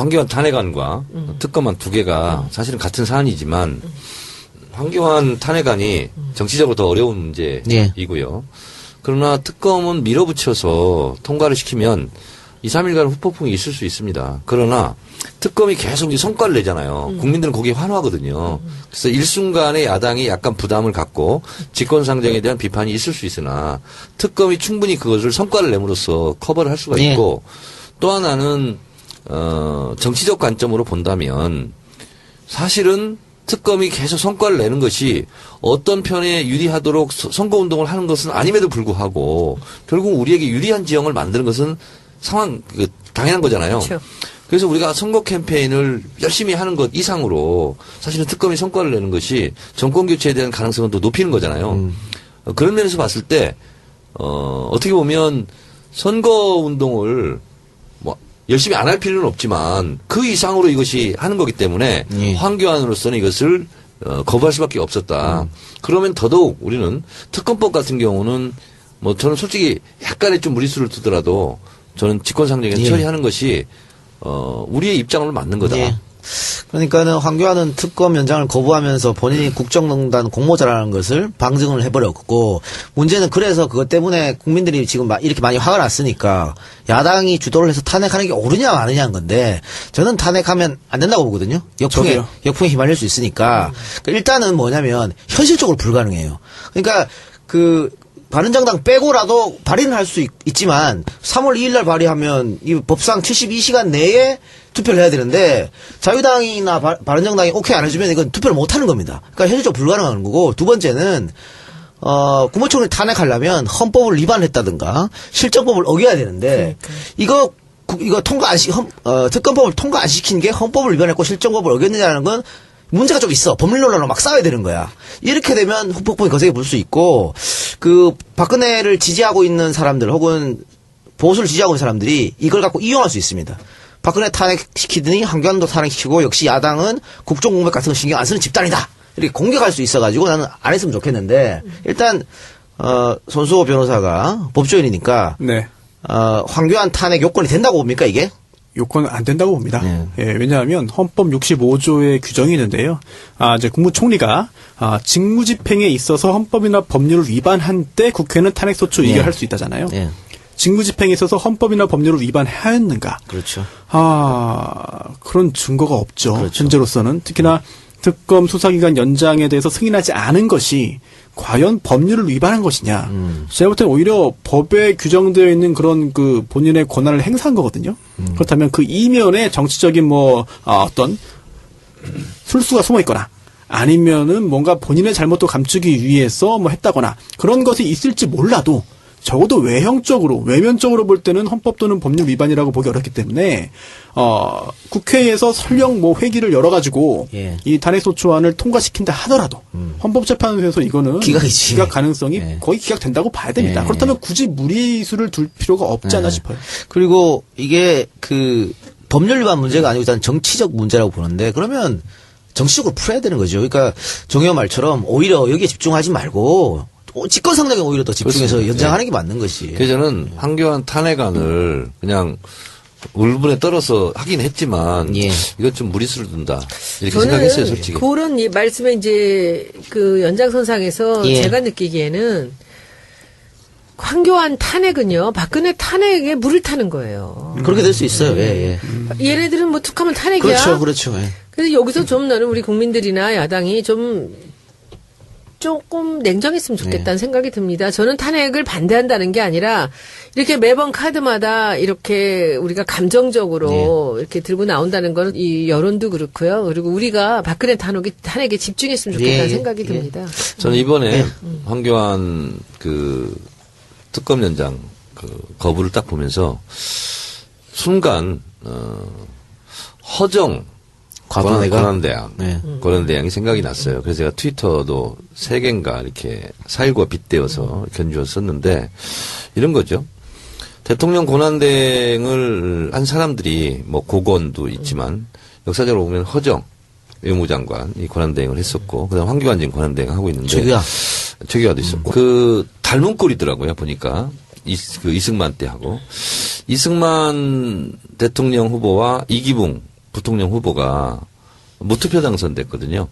황교안 탄핵안과 특검안 두 개가 사실은 같은 사안이지만 황교안 탄핵안이 정치적으로 더 어려운 문제이고요. 그러나 특검은 밀어붙여서 통과를 시키면 2, 3일간 후폭풍이 있을 수 있습니다. 그러나 특검이 계속 성과를 내잖아요. 국민들은 거기에 환호하거든요. 그래서 일순간에 야당이 약간 부담을 갖고 직권상정에 대한 비판이 있을 수 있으나 특검이 충분히 그것을 성과를 내므로써 커버를 할 수가 있고 또 하나는 정치적 관점으로 본다면 사실은 특검이 계속 성과를 내는 것이 어떤 편에 유리하도록 선거운동을 하는 것은 아님에도 불구하고 결국 우리에게 유리한 지형을 만드는 것은 당연한 거잖아요. 그렇죠. 그래서 우리가 선거 캠페인을 열심히 하는 것 이상으로 사실은 특검이 성과를 내는 것이 정권 교체에 대한 가능성은 더 높이는 거잖아요. 그런 면에서 봤을 때 어떻게 보면 선거운동을 뭐 열심히 안 할 필요는 없지만 그 이상으로 이것이 하는 거기 때문에 황교안으로서는 이것을 거부할 수밖에 없었다. 그러면 더더욱 우리는 특검법 같은 경우는 뭐 저는 솔직히 약간의 좀 무리수를 두더라도 저는 직권상정에 처리하는 것이 우리의 입장으로 맞는 거다. 그러니까는 황교안은 특검 연장을 거부하면서 본인이 국정농단 공모자라는 것을 방증을 해버렸고 문제는 그래서 그것 때문에 국민들이 지금 이렇게 많이 화가 났으니까 야당이 주도를 해서 탄핵하는 게 옳으냐 마느냐는 건데 저는 탄핵하면 안 된다고 보거든요. 역풍에 휘말릴 수 있으니까 일단은 뭐냐면 현실적으로 불가능해요. 그러니까 바른정당 빼고라도 발의는 할 수 있지만 3월 2일 날 발의하면 이 법상 72시간 내에 투표를 해야 되는데 자유당이나 바른정당이 오케이 안 해주면 이건 투표를 못 하는 겁니다. 그러니까 현실적으로 불가능한 거고 두 번째는 국무총리 탄핵하려면 헌법을 위반했다든가 실정법을 어겨야 되는데 이거 통과 특검법을 통과 안 시킨 게 헌법을 위반했고 실정법을 어겼느냐는 건 문제가 좀 있어. 법률 논란으로 막 싸워야 되는 거야. 이렇게 되면 후폭풍이 거세게 불 수 있고, 박근혜를 지지하고 있는 사람들 혹은 보수를 지지하고 있는 사람들이 이걸 갖고 이용할 수 있습니다. 박근혜 탄핵시키더니 황교안도 탄핵시키고 역시 야당은 국정공백 같은 거 신경 안 쓰는 집단이다. 이렇게 공격할 수 있어가지고 나는 안 했으면 좋겠는데, 일단, 손수호 변호사가 법조인이니까, 황교안 탄핵 요건이 된다고 봅니까, 이게? 요건은 안 된다고 봅니다. 왜냐하면 헌법 65조의 규정이 있는데요. 이제 국무총리가 직무집행에 있어서 헌법이나 법률을 위반한 때 국회는 탄핵소추 의결할 수 있다잖아요. 직무집행에 있어서 헌법이나 법률을 위반하였는가? 그렇죠. 그런 증거가 없죠. 현재로서는 특히나 특검 수사기간 연장에 대해서 승인하지 않은 것이 과연 법률을 위반한 것이냐. 제가 볼 때는 오히려 법에 규정되어 있는 그런 본인의 권한을 행사한 거거든요. 그렇다면 그 이면에 정치적인 어떤 술수가 숨어 있거나 아니면은 뭔가 본인의 잘못도 감추기 위해서 했다거나 그런 것이 있을지 몰라도 적어도 외면적으로 볼 때는 헌법 또는 법률 위반이라고 보기 어렵기 때문에, 국회에서 설령 회기를 열어가지고, 이 탄핵소추안을 통과시킨다 하더라도, 헌법재판소에서 이거는 기각 가능성이 거의 기각된다고 봐야 됩니다. 그렇다면 굳이 무리수를 둘 필요가 없지 않나 싶어요. 그리고 이게 법률 위반 문제가 아니고 일단 정치적 문제라고 보는데, 그러면 정치적으로 풀어야 되는 거죠. 그러니까 정의원 말처럼 오히려 여기에 집중하지 말고, 직권상정에 오히려 더 집중해서 그렇습니다. 연장하는 게 맞는 것이. 그래서 저는 황교안 탄핵안을 그냥 울분에 떨어서 하긴 했지만 이건 좀 무리수를 둔다 이렇게 생각했어요, 솔직히. 그런 말씀에 이제 연장선상에서 제가 느끼기에는 황교안 탄핵은요 박근혜 탄핵에 물을 타는 거예요. 그렇게 될 수 있어요. 얘네들은 툭하면 탄핵이야. 그렇죠. 그래서 여기서 좀 나는 우리 국민들이나 야당이 조금 냉정했으면 좋겠다는 생각이 듭니다. 저는 탄핵을 반대한다는 게 아니라 이렇게 매번 카드마다 이렇게 우리가 감정적으로 이렇게 들고 나온다는 건 이 여론도 그렇고요. 그리고 우리가 박근혜 탄핵에 집중했으면 좋겠다는 생각이 듭니다. 저는 이번에 황교안 특검 연장 거부를 딱 보면서 순간 허정 권한대항이 생각이 났어요. 그래서 제가 트위터도 3개인가 이렇게 4.19와 빗대어서 견주었었는데 이런 거죠. 대통령 권한대행을 한 사람들이 고건도 있지만 역사적으로 보면 허정 외무장관이 권한대행을 했었고 그다음 황교안 지금 권한대행 하고 있는데 최규하도 있었고 닮은 꼴이더라고요 보니까 이승만 때 하고 이승만 대통령 후보와 이기붕 부통령 후보가 무투표 당선됐거든요.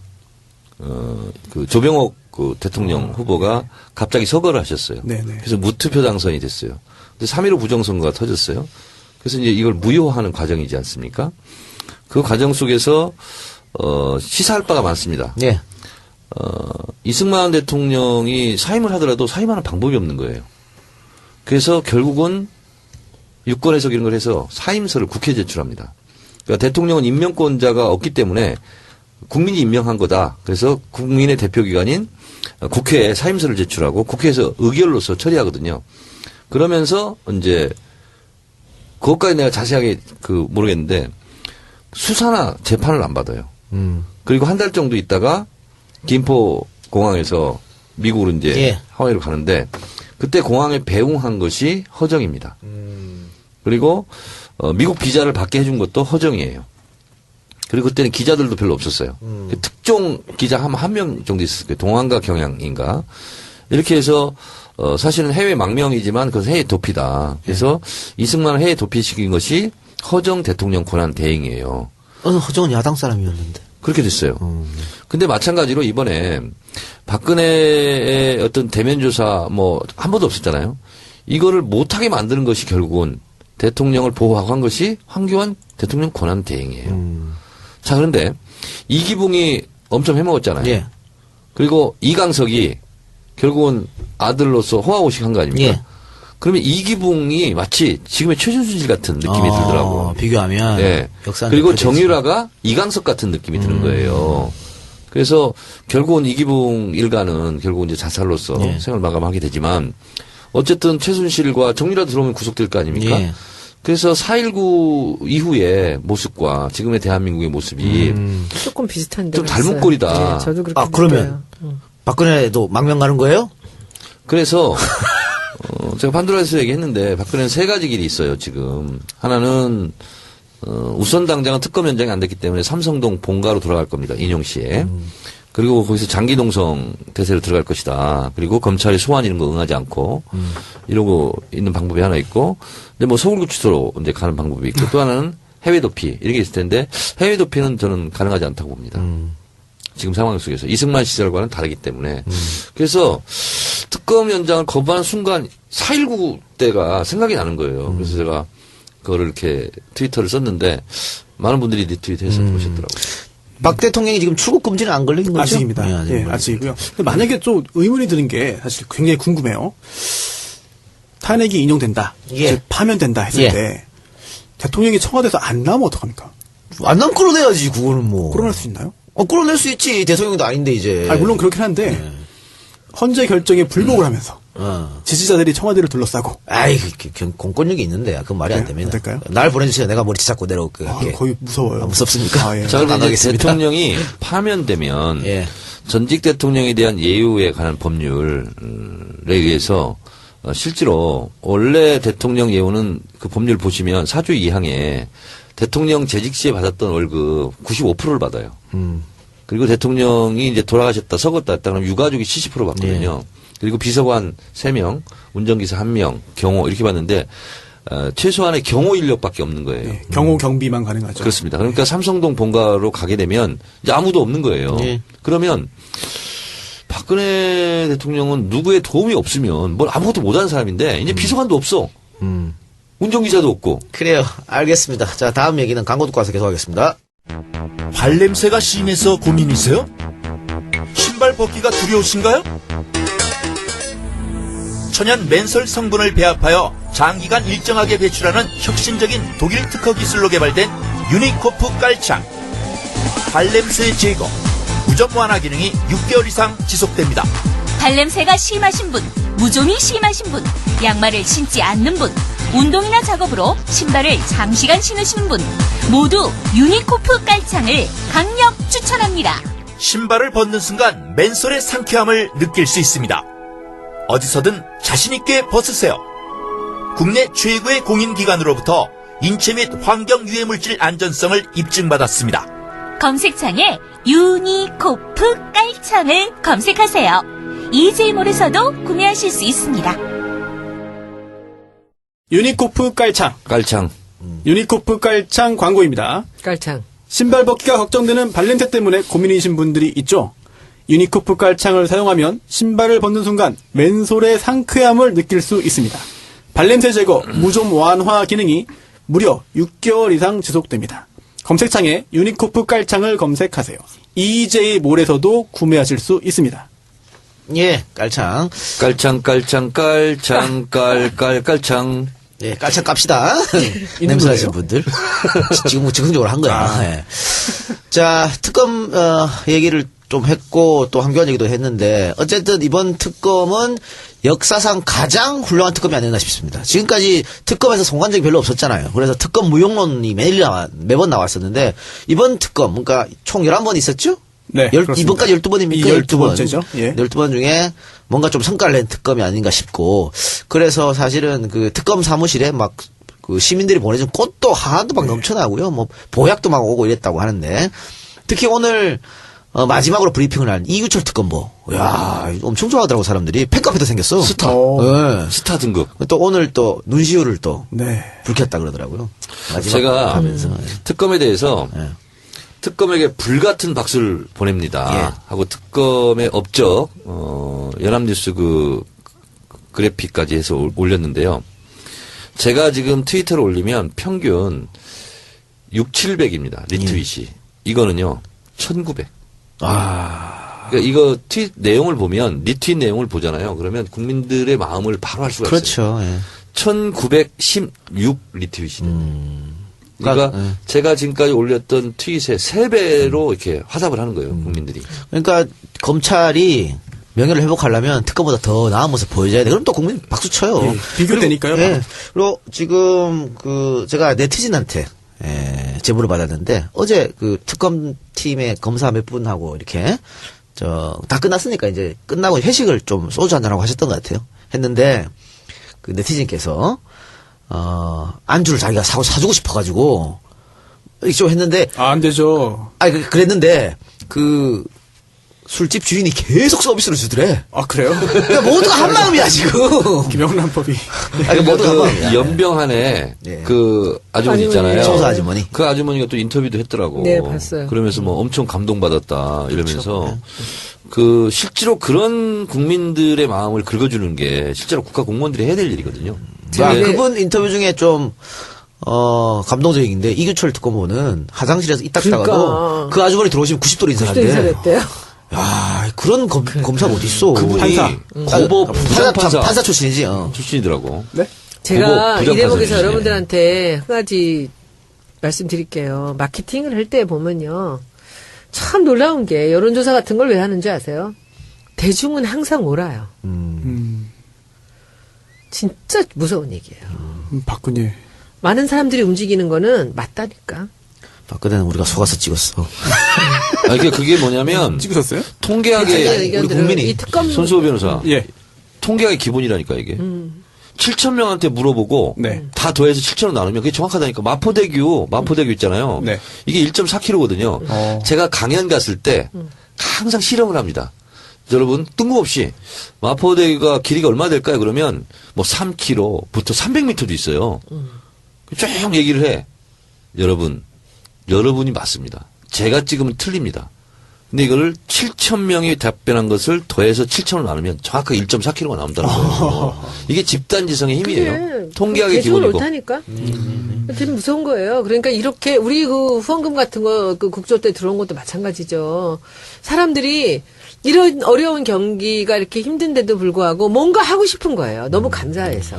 그 조병옥 그 대통령 후보가 갑자기 서거를 하셨어요. 네네. 그래서 무투표 당선이 됐어요. 근데 3.15 부정선거가 터졌어요. 그래서 이제 이걸 무효화하는 과정이지 않습니까? 그 과정 속에서 시사할 바가 많습니다. 예. 이승만 대통령이 사임을 하더라도 사임하는 방법이 없는 거예요. 그래서 결국은 유권 해석 이런 걸 해서 사임서를 국회에 제출합니다. 그러니까 대통령은 임명권자가 없기 때문에 국민이 임명한 거다. 그래서 국민의 대표기관인 국회에 사임서를 제출하고 국회에서 의결로서 처리하거든요. 그러면서 이제 그것까지 내가 자세하게 모르겠는데 수사나 재판을 안 받아요. 그리고 한 달 정도 있다가 김포 공항에서 미국으로 이제 예. 하와이로 가는데 그때 공항에 배웅한 것이 허정입니다. 그리고 미국 비자를 받게 해준 것도 허정이에요. 그리고 그때는 기자들도 별로 없었어요. 특종 기자 한 명 정도 있었을 거예요. 동아인가 경향인가. 이렇게 해서 사실은 해외 망명이지만 그것은 해외 도피다. 그래서 이승만을 해외 도피시킨 것이 허정 대통령 권한 대행이에요. 허정은 야당 사람이었는데. 그렇게 됐어요. 근데 마찬가지로 이번에 박근혜의 어떤 대면 조사 한 번도 없었잖아요. 이거를 못하게 만드는 것이 결국은 대통령을 보호하고 한 것이 황교안 대통령 권한 대행이에요. 자, 그런데 이기붕이 엄청 해먹었잖아요. 예. 그리고 이강석이 결국은 아들로서 호화호식 한 거 아닙니까? 예. 그러면 이기붕이 마치 지금의 최순실 같은 느낌이 들더라고요. 비교하면. 네. 그리고 정유라가 이강석 같은 느낌이 드는 거예요. 그래서 결국은 이기붕 일가는 결국은 이제 자살로서 예. 생을 마감하게 되지만 어쨌든 최순실과 정유라 들어오면 구속될 거 아닙니까? 예. 그래서 4.19 이후의 모습과 지금의 대한민국의 모습이 조금 비슷한데. 좀 닮은 꼴이다. 네, 저도 그렇게 그러면 박근혜도 망명 가는 거예요? 그래서 제가 판도라에서 얘기했는데 박근혜는 세 가지 길이 있어요. 지금 하나는 우선 당장은 특검 연장이 안 됐기 때문에 삼성동 본가로 돌아갈 겁니다. 인용시에. 그리고 거기서 장기동성 대세로 들어갈 것이다. 그리고 검찰이 소환 이런 거 응하지 않고 이러고 있는 방법이 하나 있고, 근데 서울구치소로 이제 가는 방법이 있고, 또 하나는 해외 도피 이렇게 있을 텐데 해외 도피는 저는 가능하지 않다고 봅니다. 지금 상황 속에서 이승만 시절과는 다르기 때문에. 그래서 특검 연장을 거부하는 순간 4.19 때가 생각이 나는 거예요. 그래서 제가 그거를 이렇게 트위터를 썼는데 많은 분들이 리트윗해서 보셨더라고요. 박 대통령이 지금 출국 금지는 안 걸린 거죠? 아직입니다. 예, 아직이고요. 근데 만약에 좀 의문이 드는 게 사실 굉장히 궁금해요. 탄핵이 인용된다, 예. 파면된다 했을 예. 때 대통령이 청와대에서 안 나오면 어떡합니까? 안 나면 끌어내야지, 그거는 뭐. 끌어낼 수 있나요? 끌어낼 수 있지. 대통령도 아닌데, 이제. 물론 그렇긴 한데 헌재 결정에 불복을 하면서 지지자들이 청와대를 둘러싸고. 공권력이 있는데, 그건 말이 안 네, 됩니다. 안 될까요? 날 보내주세요. 내가 머리 잡고 내려올게. 거의 무서워요. 무섭습니까? 예. 자, 그런데 이제 나가겠습니다. 대통령이 파면되면 예. 전직 대통령에 대한 예우에 관한 법률에 의해서 실제로 원래 대통령 예우는 그 법률 보시면 4조 2항에 대통령 재직 시에 받았던 월급 95%를 받아요. 그리고 대통령이 이제 돌아가셨다, 썩었다 했다 그러면 유가족이 70% 받거든요. 그리고 비서관 3명, 운전기사 1명, 경호 이렇게 받는데 최소한의 경호 인력밖에 없는 거예요. 예, 경호 경비만 가능하죠. 그렇습니다. 그러니까 삼성동 본가로 가게 되면 이제 아무도 없는 거예요. 예. 그러면 박근혜 대통령은 누구의 도움이 없으면 뭘 아무것도 못하는 사람인데 이제 비서관도 없어. 운전기사도 없고. 그래요. 알겠습니다. 자, 다음 얘기는 광고 듣고 와서 계속하겠습니다. 발냄새가 심해서 고민이세요? 신발 벗기가 두려우신가요? 천연 맨솔 성분을 배합하여 장기간 일정하게 배출하는 혁신적인 독일 특허 기술로 개발된 유니코프 깔창. 발냄새 제거, 무좀 완화 기능이 6개월 이상 지속됩니다. 발냄새가 심하신 분, 무좀이 심하신 분, 양말을 신지 않는 분, 운동이나 작업으로 신발을 장시간 신으시는 분 모두 유니코프 깔창을 강력 추천합니다. 신발을 벗는 순간 맨솔의 상쾌함을 느낄 수 있습니다. 어디서든 자신있게 벗으세요. 국내 최고의 공인기관으로부터 인체 및 환경 유해물질 안전성을 입증받았습니다. 검색창에 유니코프 깔창을 검색하세요. EJ몰에서도 구매하실 수 있습니다. 유니코프 깔창. 깔창. 유니코프 깔창 광고입니다. 깔창. 신발 벗기가 걱정되는 발냄새 때문에 고민이신 분들이 있죠. 유니코프 깔창을 사용하면 신발을 벗는 순간 맨솔의 상쾌함을 느낄 수 있습니다. 발냄새 제거, 무좀 완화 기능이 무려 6개월 이상 지속됩니다. 검색창에 유니코프 깔창을 검색하세요. EJ몰에서도 구매하실 수 있습니다. 예, 깔창. 깔창. 예, 깔창 깝시다. 냄새 나신 분들. 지금 즉흥적으로 한 거야. 예. 자, 특검, 얘기를 좀 했고, 또 한교안 얘기도 했는데, 어쨌든 이번 특검은 역사상 가장 훌륭한 특검이 아니었나 싶습니다. 지금까지 특검에서 송관 적이 별로 없었잖아요. 그래서 특검 무용론이 매번 나왔었는데, 이번 특검, 그러니까 총 11번 있었죠? 네. 이번까지 12번입니까? 12번째죠. 예. 12번 중에 뭔가 좀 성과를 낸 특검이 아닌가 싶고, 그래서 사실은 그 특검 사무실에 막 그 시민들이 보내준 꽃도 하나도 막 넘쳐나고요. 뭐 보약도 막 오고 이랬다고 하는데, 특히 오늘 마지막으로 브리핑을 한 이규철 특검보. 야, 엄청 좋아하더라고 사람들이. 팬카페도 생겼어. 스타. 네. 스타 등급. 또 오늘 또 눈시울을 또 네. 불켰다 그러더라고요. 제가 하면서. 특검에 대해서 네. 특검에게 불같은 박수를 보냅니다. 예. 하고 특검의 업적 연합뉴스 그 그래픽까지 해서 올렸는데요. 제가 지금 트위터를 올리면 평균 600~700입니다. 리트윗이. 이거는요 1900. 그러니까 이거 트윗 내용을 보면 리트윗 내용을 보잖아요. 그러면 국민들의 마음을 바로 알 수가 있어요. 그렇죠. 예. 1916 리트윗이네요. 그러니까 예. 제가 지금까지 올렸던 트윗의 3배로 이렇게 화답을 하는 거예요, 국민들이. 그러니까 검찰이 명예를 회복하려면 특검보다 더 나은 모습 보여줘야 돼. 그럼 또 국민 박수 쳐요. 예, 비교되니까요. 예. 그리고 지금 제가 네티즌한테 제보를 받았는데 어제 그 특검 팀의 검사 몇 분하고 이렇게 다 끝났으니까 이제 끝나고 회식을 좀 소주 한잔하고 하셨던 것 같아요. 했는데 그 네티즌께서 안주를 자기가 사주고 싶어가지고 이쪽 했는데 안 되죠. 그랬는데 술집 주인이 계속 서비스를 주더래. 아, 그래요? 그러니까 모두가 한 마음이야, 지금. 김영란법이. 모두가 한 마음이야. 연병한에 네. 그 아주머니 있잖아요. 청소 아주머니. 그 아주머니가 또 인터뷰도 했더라고. 네, 봤어요. 그러면서 뭐 엄청 감동받았다 이러면서 그 실제로 그런 국민들의 마음을 긁어주는 게 실제로 국가 공무원들이 해야 될 일이거든요. 네. 그분 인터뷰 중에 좀 감동적인데 이규철 특검보는 화장실에서 이 닦다가도 그러니까. 그 아주머니 들어오시면 90도로 인사한대. 인사했대요. 야, 그런 검사가 어디 있어? 그분이 고법 부장판사 판사 출신이지. 출신이더라고. 네? 제가 이 대목에서 부장판사 여러분들한테 한 가지 말씀드릴게요. 마케팅을 할 때 보면요. 참 놀라운 게 여론조사 같은 걸 왜 하는지 아세요? 대중은 항상 옳아요. 진짜 무서운 얘기예요. 박근혜. 많은 사람들이 움직이는 거는 맞다니까. 박근혜는 우리가 속아서 찍었어. 그게 뭐냐면 찍으셨어요? 통계학의 우리 국민이 이 특검 손수호 변호사. 예. 통계학의 기본이라니까 이게. 7,000명한테 물어보고 네. 다 더해서 7,000원 나누면 그게 정확하다니까. 마포대교 있잖아요. 네. 이게 1.4km거든요. 제가 강연 갔을 때 항상 실험을 합니다. 여러분 뜬금없이 마포대교가 길이가 얼마 될까요? 그러면 뭐 3km부터 300m도 있어요. 쭉 얘기를 해. 여러분이 맞습니다. 제가 찍으면 틀립니다. 근데 이거를 7,000명이 답변한 것을 더해서 7,000을 나누면 정확하게 1.4km가 나온다는 거예요. 이게 집단지성의 힘이에요. 그래. 통계학의 대중은 기본이고. 옳다니까. 되게 무서운 거예요. 그러니까 이렇게 우리 그 후원금 같은 거 그 국조 때 들어온 것도 마찬가지죠. 사람들이 이런 어려운 경기가 이렇게 힘든데도 불구하고 뭔가 하고 싶은 거예요. 너무 감사해서.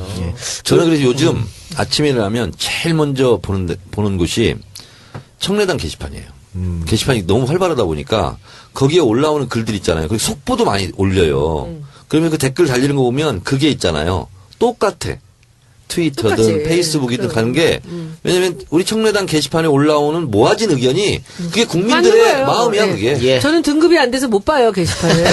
저는 그래서 요즘 아침에 일어나면 제일 먼저 보는 곳이 청래당 게시판이에요. 게시판이 너무 활발하다 보니까 거기에 올라오는 글들 있잖아요. 거기 속보도 많이 올려요. 그러면 그 댓글 달리는 거 보면 그게 있잖아요. 똑같아. 트위터든 똑같지. 페이스북이든 그럼. 가는 게 왜냐면 우리 청래당 게시판에 올라오는 모아진 의견이 그게 맞는 국민들의 거예요. 마음이야 네. 그게. 예. 저는 등급이 안 돼서 못 봐요, 게시판을.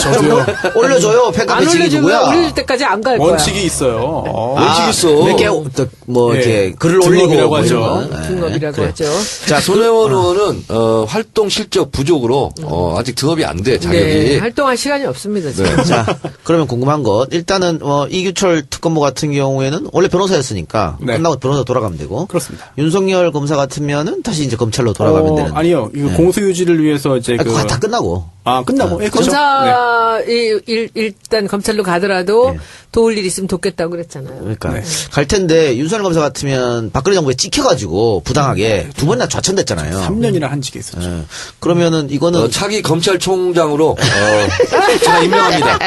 저도요. 올려줘요. 안 팬카페 측이 올려주면 누구야? 올릴 때까지 안 갈 거야. 원칙이 있어요. 원칙 있어. 몇 개, 이렇게 글을 등록이라고 올리고. 하죠. 뭐 이런 거. 등급이라고 그래. 하죠. 자, 손혜원 의원은 활동 실적 부족으로 아직 등업이 안 돼. 자격이. 네, 활동할 시간이 없습니다. 지금. 자, 그러면 궁금한 것. 일단은, 이규철 특검보 같은 경우에는 원래 원래 변호사였으니까 네. 끝나고 변호사 돌아가면 되고. 그렇습니다. 윤석열 검사 같으면은 다시 이제 검찰로 돌아가면 되는. 아니요. 이거 공소유지를 위해서 이제 그거 다 끝나고. 끝나고. 예, 그렇죠. 검사 일단 검찰로 가더라도 도울 일 있으면 돕겠다고 그랬잖아요. 그러니까 네. 갈 텐데 윤석열 검사 같으면 박근혜 정부에 찍혀가지고 부당하게 두 번이나 좌천됐잖아요. 3년이나 한직에 있었죠. 예. 그러면은 이거는 차기 검찰총장으로 제가 임명합니다.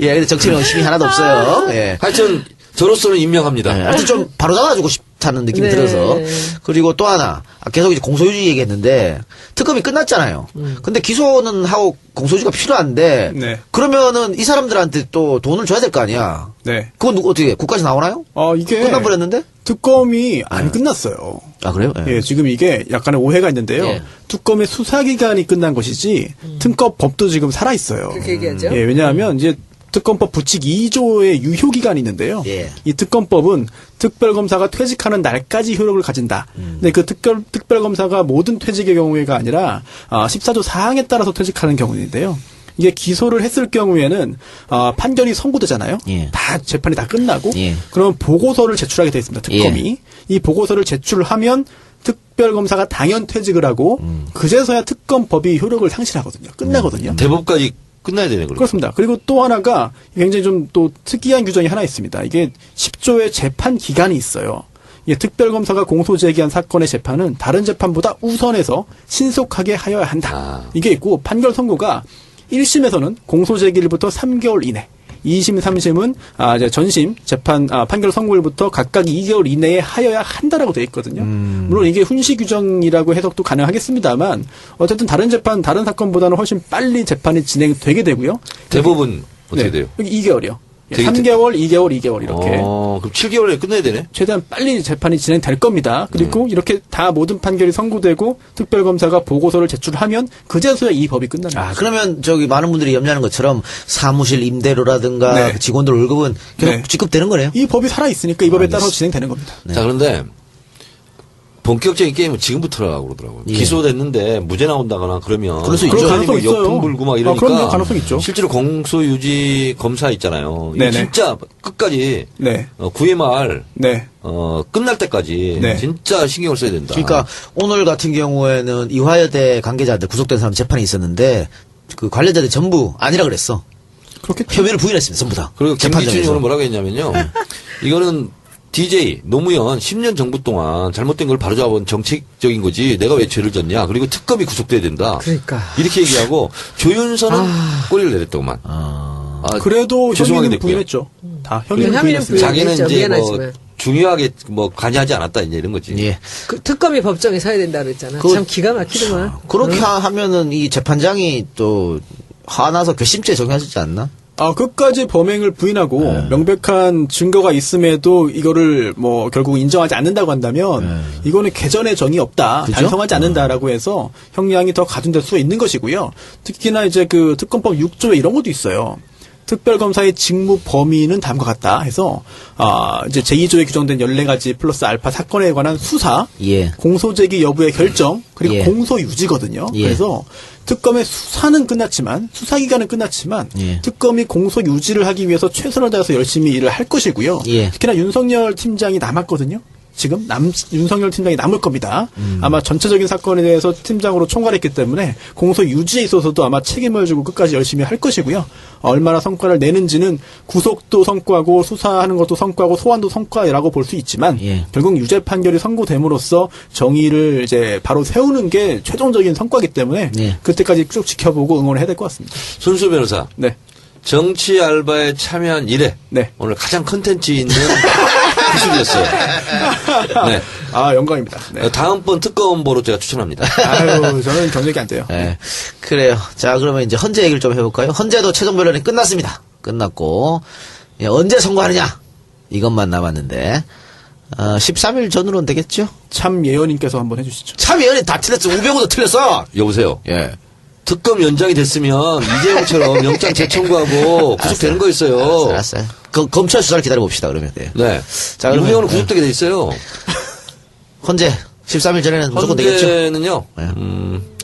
예, 근데 정치는 의심이 하나도 없어요. 예. 하여튼 저로서는 임명합니다. 네, 하여튼 좀 바로 잡아주고 싶다는 느낌이 네. 들어서. 그리고 또 하나, 계속 이제 공소유지 얘기했는데, 특검이 끝났잖아요. 근데 기소는 하고 공소유지가 필요한데, 네. 그러면은 이 사람들한테 또 돈을 줘야 될 거 아니야. 네. 그건 어떻게, 국가에서 나오나요? 이게 끝나버렸는데? 특검이 안 끝났어요. 아, 그래요? 예, 지금 이게 약간의 오해가 있는데요. 예. 특검의 수사기간이 끝난 것이지, 특검법도 지금 살아있어요. 그렇게 얘기하죠. 예, 왜냐하면 이제 특검법 부칙 2조의 유효기간이 있는데요. 예. 이 특검법은 특별검사가 퇴직하는 날까지 효력을 가진다. 근데 그 특별검사가 모든 퇴직의 경우가 아니라 14조 4항에 따라서 퇴직하는 경우인데요. 이게 기소를 했을 경우에는 판결이 선고되잖아요. 예. 다 재판이 다 끝나고 예. 그러면 보고서를 제출하게 되어 있습니다. 특검이. 이 보고서를 제출하면 특별검사가 당연 퇴직을 하고 그제서야 특검법이 효력을 상실하거든요. 끝나거든요. 대법까지 끝나야 되네, 그럼. 그렇습니다. 그리고 또 하나가 굉장히 좀 또 특이한 규정이 하나 있습니다. 이게 10조의 재판 기간이 있어요. 이게 특별검사가 공소 제기한 사건의 재판은 다른 재판보다 우선해서 신속하게 하여야 한다. 이게 있고 판결 선고가 1심에서는 공소 제기일부터 3개월 이내, 2심, 3심은 이제 전심 재판 판결 선고일부터 각각 2개월 이내에 하여야 한다라고 되어 있거든요. 물론 이게 훈시 규정이라고 해석도 가능하겠습니다만 어쨌든 다른 재판, 다른 사건보다는 훨씬 빨리 재판이 진행되게 되고요. 대법은 어떻게 돼요? 여기 2개월이요. 되게 3개월, 2개월, 2개월 이렇게. 그럼 7개월에 끝내야 되네? 최대한 빨리 재판이 진행될 겁니다. 그리고 이렇게 다 모든 판결이 선고되고 특별검사가 보고서를 제출하면 그제서야 이 법이 끝나는 거죠. 그러면 많은 분들이 염려하는 것처럼 사무실 임대료라든가 네. 그 직원들 월급은 계속 네. 지급되는 거네요? 이 법이 살아있으니까 이 법에 따라서 진행되는 겁니다. 네. 자, 그런데 본격적인 게임은 지금부터라고 그러더라고요. 예. 기소됐는데 무죄 나온다거나 그러면 그럴 수 있죠. 그럴 가능성 있어요. 역풍 불고 막 이러니까 그럼요, 가능성 있죠. 실제로 공소유지 검사 있잖아요. 이거 네네. 진짜 끝까지 네. 9회 말 네. 끝날 때까지 네. 진짜 신경을 써야 된다. 그러니까 오늘 같은 경우에는 이화여대 관계자들 구속된 사람 재판이 있었는데 그 관련자들 전부 아니라 그랬어. 그렇게 혐의를 부인했습니다. 전부 다. 그리고 김기춘 재판장에서. 의원은 뭐라고 했냐면요. 이거는 DJ 노무현 10년 정부 동안 잘못된 걸 바로잡은 정책적인 거지 내가 왜 죄를 졌냐. 그리고 특검이 구속돼야 된다. 그러니까. 이렇게 얘기하고 조윤선은 꼬리를 내렸더구만. 그래도 죄송하게 혐의는 됐고요. 부인했죠. 다 혐의는 혐의는 부인했습니다. 자기는 그렇죠. 이제 뭐 미안하지만. 중요하게 뭐 관여하지 않았다 이제 이런 거지. 예. 그 특검이 법정에 서야 된다 그랬잖아. 그- 참 기가 막히더만. 그렇게 하면은 이 재판장이 또 화나서 괘씸죄 적용하시지 않나? 끝까지 범행을 부인하고 명백한 증거가 있음에도 이거를 뭐 결국 인정하지 않는다고 한다면 이거는 개전의 정이 없다. 그죠? 반성하지 않는다라고 해서 형량이 더 가중될 수 있는 것이고요. 특히나 이제 그 특검법 6조에 이런 것도 있어요. 특별검사의 직무 범위는 다음과 같다 해서 이제 제2조에 규정된 14가지 플러스 알파 사건에 관한 수사, 예. 공소제기 여부의 결정, 그리고 예. 공소유지거든요. 예. 그래서 특검의 수사는 끝났지만 수사기간은 끝났지만 예. 특검이 공소유지를 하기 위해서 최선을 다해서 열심히 일을 할 것이고요. 예. 특히나 윤석열 팀장이 남았거든요. 지금 윤석열 팀장이 남을 겁니다. 아마 전체적인 사건에 대해서 팀장으로 총괄했기 때문에 공소 유지에 있어서도 아마 책임을 지고 끝까지 열심히 할 것이고요. 얼마나 성과를 내는지는 구속도 성과고 수사하는 것도 성과고 소환도 성과라고 볼 수 있지만 예. 결국 유죄 판결이 선고됨으로써 정의를 이제 바로 세우는 게 최종적인 성과이기 때문에 예. 그때까지 쭉 지켜보고 응원을 해야 될 것 같습니다. 손수 변호사. 네. 정치 알바에 참여한 이래 네. 오늘 가장 컨텐츠 있는 기술이었어요. 네. 영광입니다. 네. 다음번 특검보로 제가 추천합니다. 아유, 저는 경력이 안 돼요. 예. 그래요. 자, 그러면 이제 헌재 얘기를 좀 해볼까요? 헌재도 최종 변론이 끝났습니다. 끝났고, 예, 언제 선고하느냐? 이것만 남았는데, 13일 전으로는 되겠죠? 참 예언님께서 한번 해주시죠. 참 예언이 다 틀렸어. 우병우도 틀렸어. 여보세요. 예. 특검 연장이 됐으면 이재용처럼 영장 재청구하고 구속되는 거였어요. 알았어요. 검찰 수사를 기다려봅시다, 그러면. 네. 네. 자, 그러면- 유병우는 구속되게 돼 있어요. 헌재, 13일 전에는 무조건 되겠죠? 헌재는요. 네.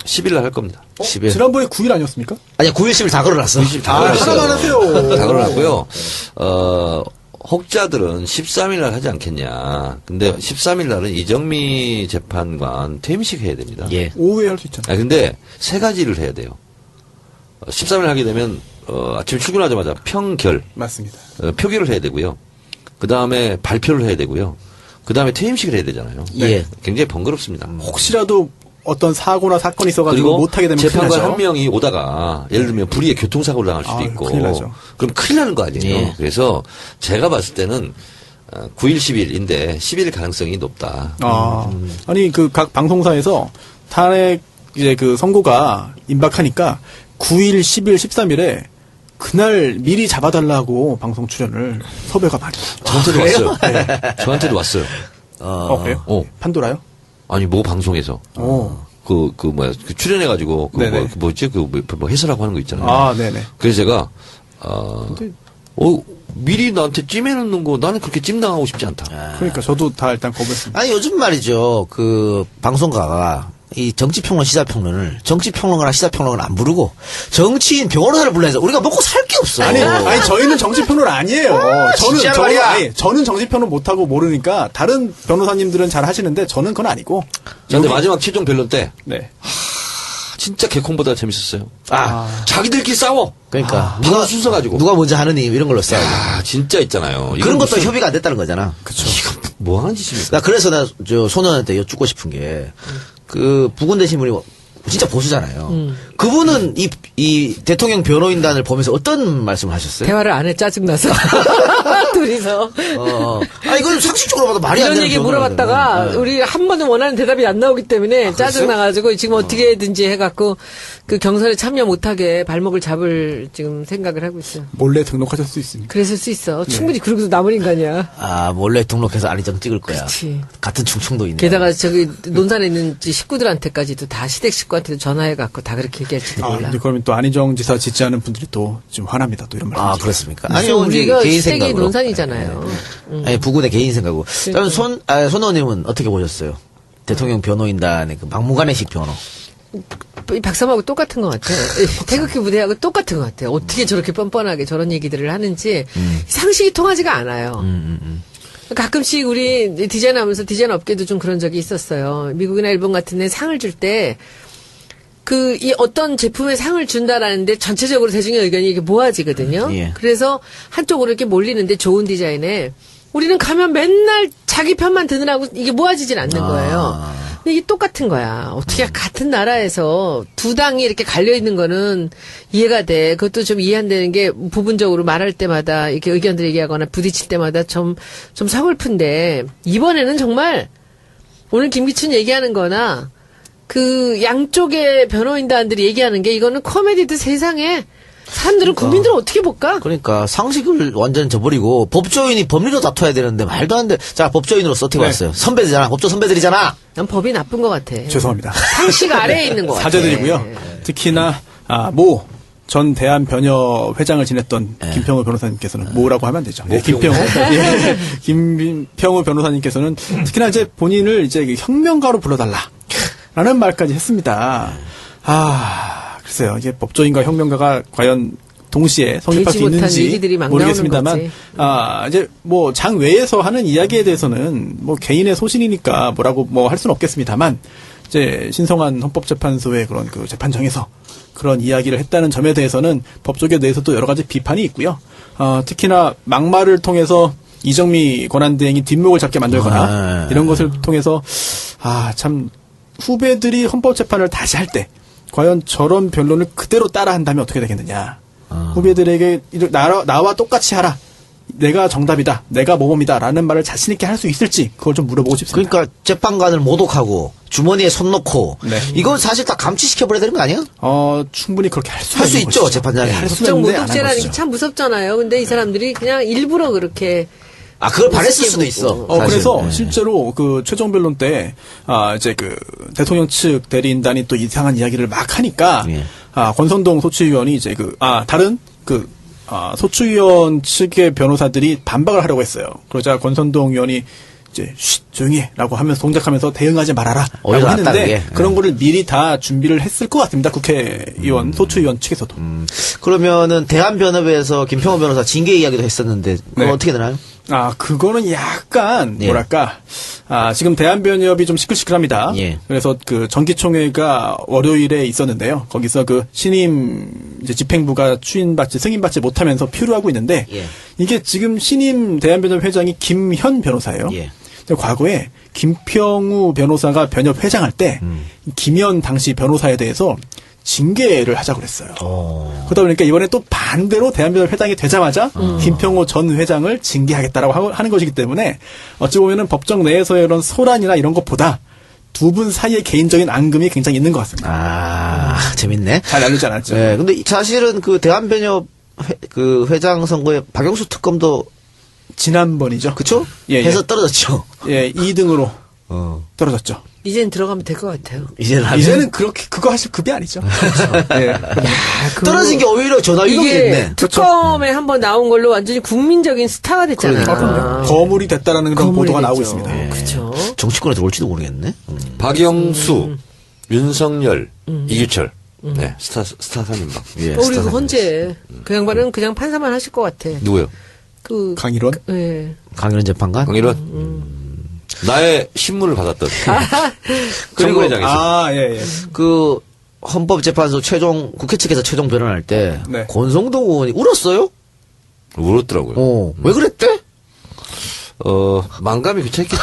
10일 날 할 겁니다. 10일. 지난번에 9일 아니었습니까? 아니야, 9일, 10일 다 걸어놨어. 다 걸어놨어요. 하나만 하세요. 다 걸어놨고요. 혹자들은 13일 날 하지 않겠냐. 근데 13일 날은 이정미 재판관 퇴임식 해야 됩니다. 예. 오후에 할 수 있잖아요. 근데 세 가지를 해야 돼요. 13일 하게 되면 아침에 출근하자마자 평결, 맞습니다. 표기를 해야 되고요. 그 다음에 발표를 해야 되고요. 그 다음에 퇴임식을 해야 되잖아요. 예. 굉장히 번거롭습니다. 혹시라도 어떤 사고나 사건이 있어가지고 그리고 못하게 되면 재판관 큰일 나죠. 한 명이 오다가 예를 들면 불의의 교통사고를 당할 수도 아, 있고 큰일 나죠. 그럼 큰일 나는 거 아니에요. 예. 그래서 제가 봤을 때는 9일, 10일인데 10일 가능성이 높다. 아니 그 각 방송사에서 탄핵 이제 그 선고가 임박하니까 9일, 10일, 13일에 그날 미리 잡아달라고 방송 출연을 섭외가 많이 왔어요. 저한테도 왔어요. 네. 저한테도 왔어요. 그래요? 판도라요? 아니 뭐 방송에서 그 출연해가지고 네네. 뭐 해설하고 하는 거 있잖아요. 아, 네네. 그래서 제가 미리 나한테 찜해놓는 거 나는 그렇게 찜당하고 싶지 않다. 그러니까 저도 다 일단 거부했습니다. 아니 요즘 말이죠. 그 방송가가 이 정치평론, 시사평론을 정치평론가나 시사평론을 안 부르고 정치인 변호사를 불러서 우리가 먹고 살 게 없어. 아니 저희는 정치평론 아니에요. 진짜로 말이야. 저는 정치평론 못하고 모르니까 다른 변호사님들은 잘 하시는데 저는 그건 아니고. 근데 마지막 최종 변론 때 네. 진짜 개콘보다 재밌었어요. 자기들끼리 싸워. 그러니까 누가 순서 가지고 누가 먼저 하느니 이런 걸로 싸우고. 진짜 있잖아요. 그런 것도 무슨- 협의가 안 됐다는 거잖아. 이거 뭐 하는 짓입니까? 나 그래서 저 손원한테 여쭙고 싶은 게 그 부군 되신 분이 진짜 보수잖아요. 그분은 이 대통령 변호인단을 보면서 어떤 말씀을 하셨어요? 대화를 안 해 짜증나서 둘이서 아 이건 상식적으로 봐도 말이 안 이런 되는 얘기 변호를 물어봤다가 하거든. 우리 한 번은 원하는 대답이 안 나오기 때문에 그랬어요? 짜증나가지고 지금 어떻게든지 해갖고 그 경선에 참여 못하게 발목을 잡을 지금 생각을 하고 있어요. 몰래 등록하실 수 있습니다. 그랬을 수 있어. 충분히 그러고도 남은 인간이야. 아 몰래 등록해서 안희정 찍을 거야. 그치. 같은 충청도 있네. 게다가 저기 논산에 있는 식구들한테까지도 다 시댁 식구한테도 전화해갖고 다 그렇게 얘기할지도 몰라. 근데 그러면 또 안희정 지사 지지하는 분들이 또 지금 화납니다. 또 이런 말. 아 그렇습니까? 아니, 아니요 우리가 개인 시댁이 생각으로. 논산이잖아요. 아니 부군의 개인 생각으로. 그럼 손 의원님은 어떻게 보셨어요? 대통령 변호인단의 그 막무가내식 변호. 이 박사하고 똑같은 것 같아. 태극기 부대하고 똑같은 것 같아. 어떻게 저렇게 뻔뻔하게 저런 얘기들을 하는지 상식이 통하지가 않아요. 가끔씩 우리 디자인하면서 디자인 업계도 좀 그런 적이 있었어요. 미국이나 일본 같은 데 상을 줄 때 이 어떤 제품에 상을 준다라는데 전체적으로 대중의 의견이 이게 모아지거든요. 예. 그래서 한쪽으로 이렇게 몰리는데 좋은 디자인에 우리는 가면 맨날 자기 편만 드느라고 이게 모아지질 않는 거예요. 근데 이게 똑같은 거야. 어떻게 같은 나라에서 두 당이 이렇게 갈려 있는 거는 이해가 돼. 그것도 좀 이해 안 되는 게 부분적으로 말할 때마다 이렇게 의견들 얘기하거나 부딪힐 때마다 좀 서글픈데 이번에는 정말 오늘 김기춘 얘기하는 거나 그 양쪽의 변호인단들이 얘기하는 게 이거는 코미디도 세상에 사람들은 국민들은 어떻게 볼까? 그러니까 상식을 완전 저버리고 법조인이 법리로 다퉈야 되는데 말도 안 돼. 자 법조인으로서 어떻게 봤어요? 선배들이잖아. 법조 선배들이잖아. 난 법이 나쁜 것 같아. 죄송합니다. 상식 아래에 있는 것 같아. 사죄드리고요. 특히나 모 전 대한변협 회장을 지냈던 김평우 변호사님께서는 뭐라고 하면 안 되죠. 김평우 김평우 변호사님께서는 특히나 이제 본인을 이제 형명가로 불러달라라는 말까지 했습니다. 글쎄요. 이게 법조인과 혁명가가 과연 동시에 성립할 수 되지 못한 있는지 얘기들이 막 모르겠습니다만, 나오는 거지. 이제 뭐 장외에서 하는 이야기에 대해서는 뭐 개인의 소신이니까 뭐라고 뭐 할 수는 없겠습니다만, 이제 신성한 헌법재판소의 그런 그 재판정에서 그런 이야기를 했다는 점에 대해서는 법조계 내에서도 여러 가지 비판이 있고요. 특히나 막말을 통해서 이정미 권한대행이 뒷목을 잡게 만들거나 이런 것을 통해서 참 후배들이 헌법재판을 다시 할 때 과연 저런 변론을 그대로 따라한다면 어떻게 되겠느냐. 후배들에게 나와 똑같이 하라. 내가 정답이다. 내가 모범이다. 라는 말을 자신 있게 할 수 있을지 그걸 좀 물어보고 싶습니다. 그러니까 재판관을 모독하고 주머니에 손 넣고 이건 사실 다 감치시켜버려야 되는 거 아니야? 충분히 그렇게 할 수 있죠. 것이죠. 재판장이. 할 수 법정 있는데 안한 모독죄라는 게 것이죠. 참 무섭잖아요. 근데 이 사람들이 그냥 일부러 그렇게 그걸 바랬을 수도 있어. 사실. 그래서 실제로 그 최종 변론 때 이제 그 대통령 측 대리인단이 또 이상한 이야기를 막 하니까 권선동 소추위원이 이제 다른 소추위원 측의 변호사들이 반박을 하려고 했어요. 그러자 권선동 의원이 이제 조용히 해라고 하면서 동작하면서 대응하지 말아라 라고 했는데 그런 거를 미리 다 준비를 했을 것 같습니다. 국회의원 소추위원 측에서도. 그러면은 대한변협에서 김평호 변호사 징계 이야기도 했었는데 그거 어떻게 되나요? 그거는 약간, 예. 뭐랄까, 지금 대한변협이 좀 시끌시끌합니다. 예. 그래서 그 정기총회가 월요일에 있었는데요. 거기서 그 신임 이제 집행부가 승인받지 못하면서 표류하고 있는데, 예. 이게 지금 신임 대한변협 회장이 김현 변호사예요. 예. 근데 과거에 김평우 변호사가 변협 회장할 때, 김현 당시 변호사에 대해서 징계를 하자고 그랬어요. 그러다 보니까 이번에 또 반대로 대한변협 회장이 되자마자 김평호 전 회장을 징계하겠다라고 하는 것이기 때문에 어찌 보면은 법정 내에서의 이런 소란이나 이런 것보다 두 분 사이의 개인적인 앙금이 굉장히 있는 것 같습니다. 재밌네. 잘 알려지 않았죠. 네, 근데 사실은 그 대한변협 회장 선거에 박영수 특검도 지난번이죠. 그쵸? 예, 해서 예. 떨어졌죠. 예, 2등으로 떨어졌죠. 이제는 들어가면 될 것 같아요. 이제는 그렇게 그거 하실 급이 아니죠. 예. 떨어진 게 오히려 전화 이게 위복이겠네. 특검에 한번 나온 걸로 완전히 국민적인 스타가 됐잖아요. 그럼요. 거물이 됐다라는 그런 보도가 나오고 있습니다. 그렇죠. 정치권에 들어올지도 모르겠네. 박영수, 윤석열, 이규철. 네, 스타 3인방. 예, 우리 그 스타상. 헌재 그 양반은 그냥 판사만 하실 것 같아. 누구요? 그 강일원? 예. 강일원 재판관? 강일원? 나의 신문을 받았던. 그리고 정부회장에서. 예. 그 헌법재판소 국회 측에서 최종 변론할 때 네. 권성동 의원이 울었어요? 울었더라고요. 왜 그랬대? 망감이 교차했겠지.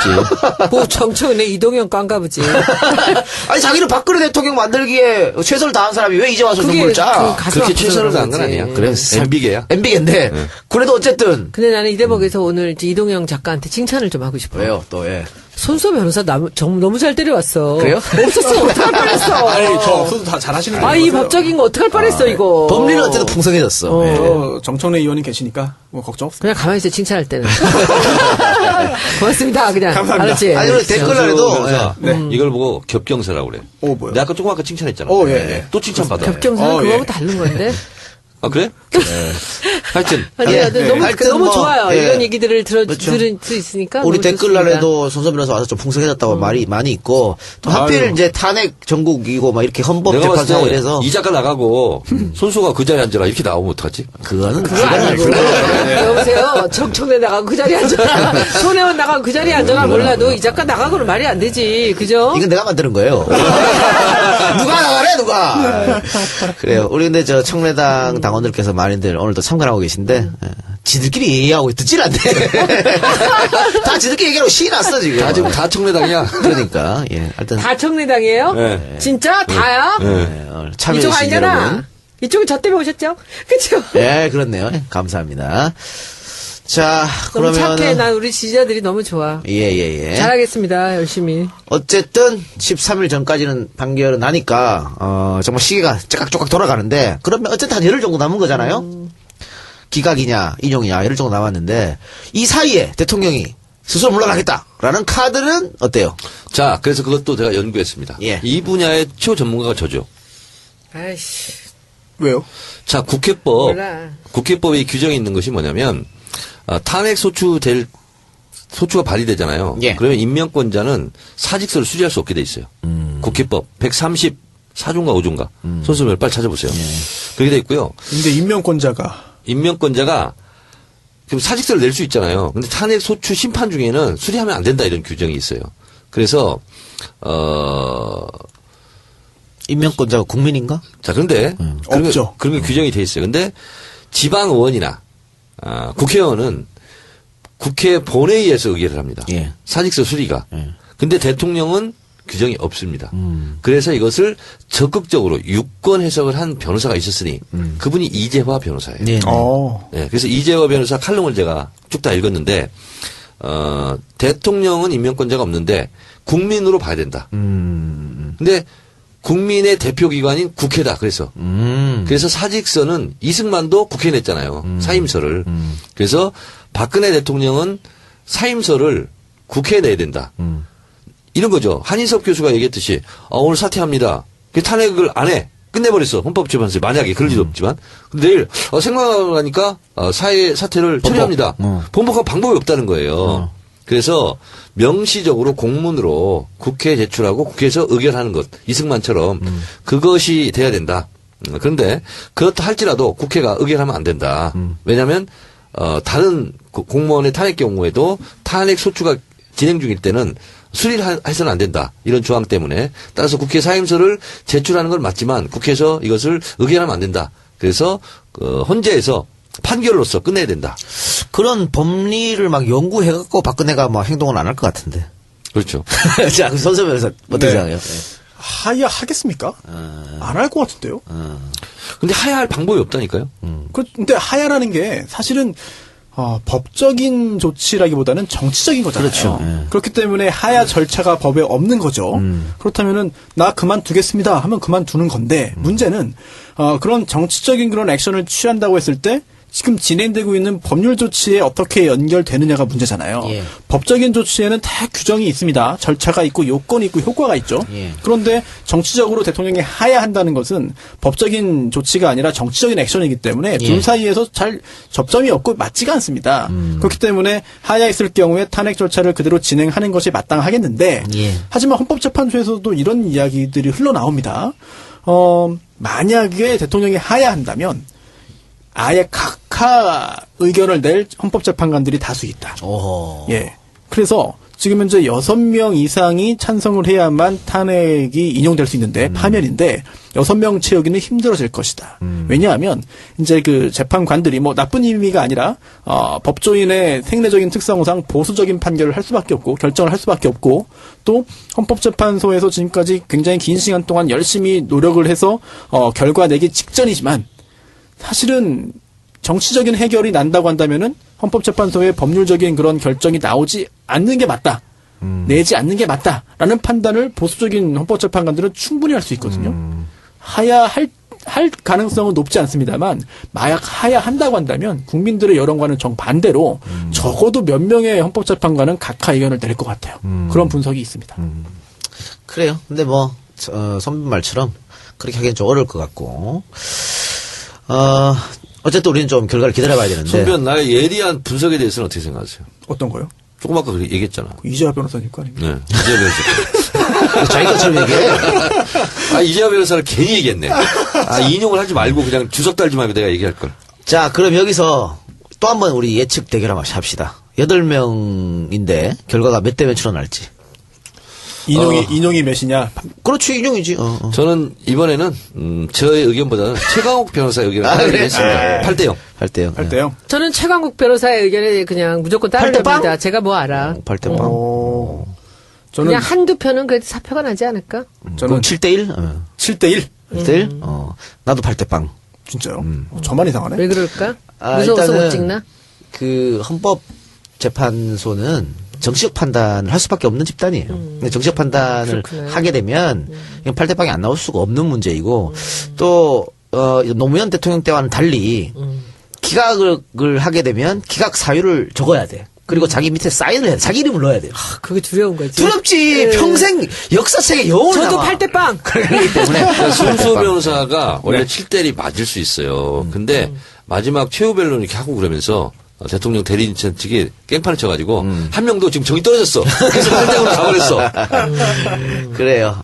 뭐 정청래 이동영 깡가 보지. 아니 자기는 박근혜 대통령 만들기에 최선을 다한 사람이 왜 이제 와서 그게 정부를 짜? 가슴 그렇게 아파서 최선을 다한 건 그런 거지. 아니야. 그래, MB계야. MB계인데 그래도 어쨌든 근데 나는 이 대목에서 오늘 이제 이동영 작가한테 칭찬을 좀 하고 싶어요. 왜요 또 예. 손수호 변호사 너무 잘 때려왔어. 그래요? 없었어. 어떡할 뻔했어. 아니, 저 없어도 다 잘하시는 아, 이 법적인 거 어떡할 뻔했어, 이거. 법리는 어쨌든 풍성해졌어. 예. 정청래 의원이 계시니까 뭐 걱정 없습니다. 그냥 가만히 있어, 칭찬할 때는. 고맙습니다, 그냥. 감사합니다. 알았지? 아니 그리고 댓글란에도 변호사, 예. 이걸 보고 겹경사라고 그래. 뭐요? 내가 아까 조금 아까 칭찬했잖아. 예. 또 칭찬받아. 겹경사는 그거하고 예. 다른 건데. 아, 그래? 하여튼. 하여튼 너무 뭐, 좋아요. 예. 이런 얘기들을 들을 수 있으니까. 우리 너무 좋습니다. 댓글란에도 손수 변호사 와서 좀 풍성해졌다고 말이 많이 있고 또 하필 아유. 이제 탄핵 전국이고 막 이렇게 헌법 내가 봤을 재판소하고 때 이래서 이 작가 나가고 손수가 그 자리에 앉아라 이렇게 나오면 어떡하지? 그거는 그거 아니고. 여보세요. 정청래 나가고 그 자리에 앉아라. 손혜원 나가고 그 자리에 앉아라 몰라도 이 작가 나가고는 말이 안 되지. 그죠? 이건 내가 만드는 거예요. 누가 나가래 누가. 그래요. 우리 근데 저 청래당 당원들께서 많이들 오늘도 참관하고 계신데 지들끼리 얘기하고 듣질 않네. 다 지들끼리 얘기하고 신이 났어 지금. 다 지금 다 청래당이야. 그러니까 예. 하여튼 다 청래당이에요? 네. 진짜? 다야? 오늘 이쪽 참여해주신 아니잖아. 여러분. 이쪽은 저 때문에 오셨죠? 그쵸? 예, 그렇네요. 감사합니다. 자, 너무 그러면 착해. 난 우리 지지자들이 너무 좋아. 예. 잘하겠습니다. 열심히. 어쨌든 13일 전까지는 판결은 나니까 정말 시계가 쪼깍쪼깍 돌아가는데 그러면 어쨌든 한 열흘 정도 남은 거잖아요. 기각이냐 인용이냐 열흘 정도 남았는데 이 사이에 대통령이 스스로 물러나겠다라는 카드는 어때요? 자, 그래서 그것도 제가 연구했습니다. 예. 이 분야의 초전문가가 저죠. 아이씨. 왜요? 자, 국회법에 규정이 있는 것이 뭐냐면 탄핵 소추가 발의되잖아요. 예. 그러면 임명권자는 사직서를 수리할 수 없게 돼 있어요. 국회법 134조인가 5조인가. 손수면 빨리 찾아보세요. 그렇게 돼 있고요. 근데 임명권자가 그럼 사직서를 낼 수 있잖아요. 근데 탄핵 소추 심판 중에는 수리하면 안 된다 이런 규정이 있어요. 그래서 임명권자가 국민인가? 자, 그런데 없죠. 그런 게 규정이 돼 있어요. 근데 지방 의원이나 국회의원은 국회 본회의에서 의결을 합니다. 예. 사직서 수리가. 근데 대통령은 규정이 없습니다. 그래서 이것을 적극적으로 유권 해석을 한 변호사가 있었으니 그분이 이재화 변호사예요. 네. 네, 그래서 이재화 변호사 칼럼을 제가 쭉 다 읽었는데 대통령은 임명권자가 없는데 국민으로 봐야 된다. 근데 국민의 대표기관인 국회다. 그래서 사직서는 이승만도 국회에 냈잖아요. 사임서를. 그래서 박근혜 대통령은 사임서를 국회에 내야 된다. 이런 거죠. 한인섭 교수가 얘기했듯이 오늘 사퇴합니다. 탄핵을 안 해. 끝내버렸어. 헌법재판소에. 만약에 그럴 일도 없지만. 근데 내일 생각을 하니까 사퇴를 처리합니다. 번복할 방법이 없다는 거예요. 그래서 명시적으로 공문으로 국회에 제출하고 국회에서 의결하는 것. 이승만처럼 그것이 돼야 된다. 그런데 그렇다 할지라도 국회가 의결하면 안 된다. 왜냐하면 다른 공무원의 탄핵 경우에도 탄핵 소추가 진행 중일 때는 수리를 해서는 안 된다. 이런 조항 때문에. 따라서 국회 사임서를 제출하는 건 맞지만 국회에서 이것을 의결하면 안 된다. 그래서 헌재에서 판결로서 끝내야 된다. 그런 법리를 막 연구해갖고 박근혜가 막 행동을 안 할 것 같은데. 그렇죠. 자, 그 손석희 변호사 어떻게 네. 생각해요? 하야 하겠습니까? 안 할 것 같은데요. 근데 하야할 방법이 없다니까요. 근데 하야라는 게 사실은 법적인 조치라기보다는 정치적인 거잖아요. 그렇죠. 예. 그렇기 때문에 하야 절차가 법에 없는 거죠. 그렇다면은 나 그만두겠습니다 하면 그만두는 건데 문제는 그런 정치적인 그런 액션을 취한다고 했을 때 지금 진행되고 있는 법률 조치에 어떻게 연결되느냐가 문제잖아요. 예. 법적인 조치에는 다 규정이 있습니다. 절차가 있고 요건이 있고 효과가 있죠. 예. 그런데 정치적으로 대통령이 하야한다는 것은 법적인 조치가 아니라 정치적인 액션이기 때문에 예. 둘 사이에서 잘 접점이 없고 맞지가 않습니다. 그렇기 때문에 하야했을 경우에 탄핵 절차를 그대로 진행하는 것이 마땅하겠는데 예. 하지만 헌법재판소에서도 이런 이야기들이 흘러나옵니다. 만약에 대통령이 하야한다면 아예 각하 의견을 낼 헌법재판관들이 다수 있다. 오호. 예. 그래서 지금 현재 6명 이상이 찬성을 해야만 탄핵이 인용될 수 있는데 파면인데 6명 채우기는 힘들어질 것이다. 왜냐하면 이제 그 재판관들이 뭐 나쁜 의미가 아니라 법조인의 생리적인 특성상 보수적인 판결을 할 수밖에 없고 결정을 할 수밖에 없고 또 헌법재판소에서 지금까지 굉장히 긴 시간 동안 열심히 노력을 해서 결과 내기 직전이지만 사실은 정치적인 해결이 난다고 한다면은 헌법재판소의 법률적인 그런 결정이 나오지 않는 게 맞다. 내지 않는 게 맞다라는 판단을 보수적인 헌법재판관들은 충분히 할 수 있거든요. 하야할 가능성은 높지 않습니다만 만약 하야한다고 한다면 국민들의 여론과는 정반대로 적어도 몇 명의 헌법재판관은 각하 의견을 낼 것 같아요. 그런 분석이 있습니다. 그래요. 근데 뭐 선배 말처럼 그렇게 하기엔 좀 어려울 것 같고. 어쨌든 우리는 좀 결과를 기다려봐야 되는데. 손변 나의 예리한 분석에 대해서는 어떻게 생각하세요? 어떤 거요? 조금 아까 얘기했잖아. 이재화 변호사님 거 아닙니까? 네. 이재화 변호사. 자기 것처럼 얘기해. 이재화 변호사를 괜히 얘기했네. 인용을 하지 말고 그냥 주석 달지 말고 내가 얘기할 걸. 자, 그럼 여기서 또 한 번 우리 예측 대결 한번 합시다. 8명인데 결과가 몇 대 몇으로 날지. 인용이 몇이냐? 그렇지, 인용이지. 저는 이번에는 저의 의견보다는 최강욱 변호사의 의견을 따르겠습니다. 8대0. 8대0. 8대0. 저는 최강국 변호사의 의견에 그냥 무조건 따르렵니다. 제가 뭐 알아. 8대0. 저는 그냥 한두 표는 그래도 사표가 나지 않을까? 그럼 7대1? 7대1. 7대1? 나도 8대0. 진짜요? 저만 이상하네. 왜 그럴까? 무서워서 못 찍나? 그 헌법재판소는 정치적 판단을 할 수밖에 없는 집단이에요. 근데 정치적 판단을 그렇구나. 하게 되면 이건 8대0이 안 나올 수가 없는 문제이고 또 노무현 대통령 때와는 달리 기각을 하게 되면 기각 사유를 적어야 돼. 그리고 자기 밑에 사인을 해야 돼. 자기 이름을 넣어야 돼요. 그게 두려운 거지. 두렵지. 평생 역사책에 영원히 저도 남아. 8대 빵. 그렇기 때문에 그러니까 손수 변호사가 원래 7대1이 맞을 수 있어요. 근데 마지막 최후 변론 이렇게 하고 그러면서 대통령 대리인 측이 깽판을 쳐가지고 한 명도 지금 정이 떨어졌어. 그래서 8대0으로 가버렸어. 그래요.